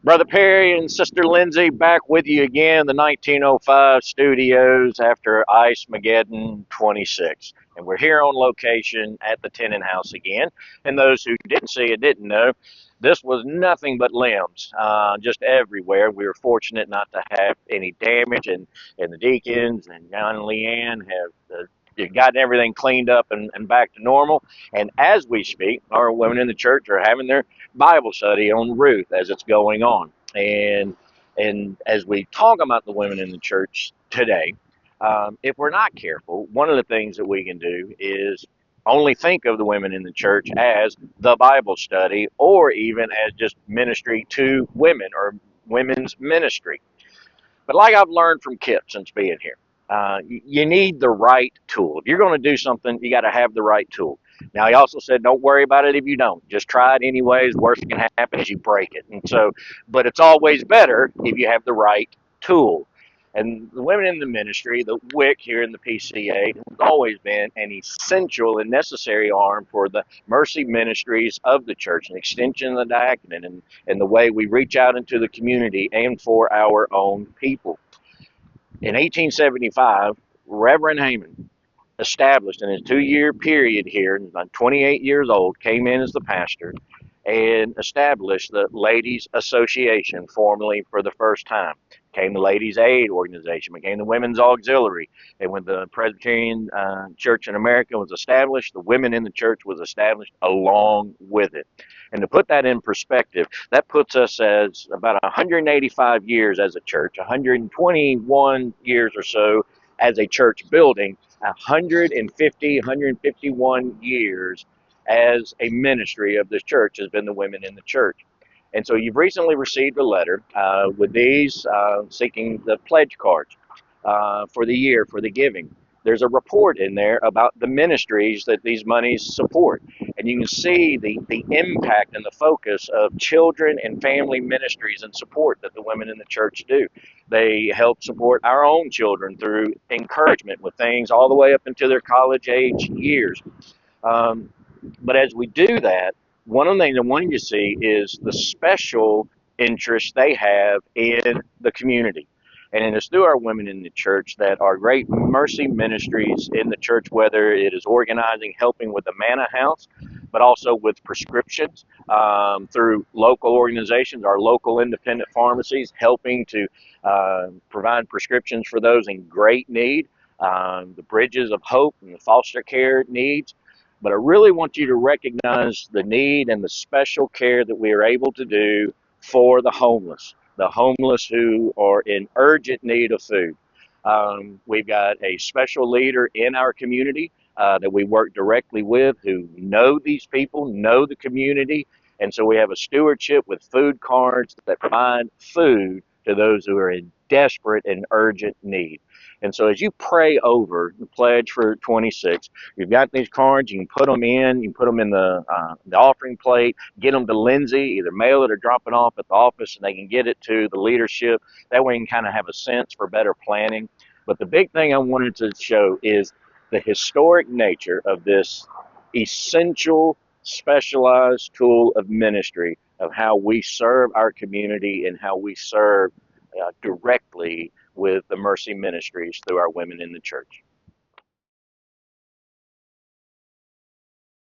Brother Perry and Sister Lindsay back with you again in the 1905 studios after Ice Mageddon 26. And we're here on location at the Tenant House again. And those who didn't see it didn't know, this was nothing but limbs, just everywhere. We were fortunate not to have any damage, and the deacons and John and Leanne have gotten everything cleaned up and back to normal. And as we speak, our women in the church are having their Bible study on Ruth as it's going on. And as we talk about the women in the church today, if we're not careful, one of the things that we can do is only think of the women in the church as the Bible study or even as just ministry to women or women's ministry. But like I've learned from Kip since being here, you need the right tool. If you're going to do something, you got to have the right tool. Now, he also said, don't worry about it if you don't. Just try it anyways. Worst that can happen is you break it. And so, but it's always better if you have the right tool. And the women in the ministry, the WIC here in the PCA, has always been an essential and necessary arm for the mercy ministries of the church, an extension of the diaconate, and the way we reach out into the community and for our own people. In 1875, Reverend Haman established in his 2-year period here, 28 years old, came in as the pastor and established the Ladies Association formally for the first time. Became the Ladies Aid Organization, became the Women's Auxiliary. And when the Presbyterian Church in America was established, the women in the church was established along with it. And to put that in perspective, that puts us as about 185 years as a church, 121 years or so as a church building, 151 years as a ministry of this church has been the women in the church. And so you've recently received a letter with these seeking the pledge cards for the year for the giving. There's a report in there about the ministries that these monies support. And you can see the impact and the focus of children and family ministries and support that the women in the church do. They help support our own children through encouragement with things all the way up into their college age years. But as we do that, one of the things I wanted you to see is the special interest they have in the community. And it's through our women in the church that our great mercy ministries in the church, whether it is organizing, helping with the Manna House, but also with prescriptions through local organizations, our local independent pharmacies, helping to provide prescriptions for those in great need, the Bridges of Hope and the foster care needs. But I really want you to recognize the need and the special care that we are able to do for the homeless who are in urgent need of food. We've got a special leader in our community that we work directly with who know these people, know the community. And so we have a stewardship with food cards that provide food to those who are in desperate and urgent need. And so as you pray over the pledge for 26, you've got these cards, you can put them in, you can put them in the offering plate, get them to Lindsay, either mail it or drop it off at the office, and they can get it to the leadership. That way you can kind of have a sense for better planning. But the big thing I wanted to show is the historic nature of this essential, specialized tool of ministry of how we serve our community and how we serve directly with the mercy ministries through our women in the church.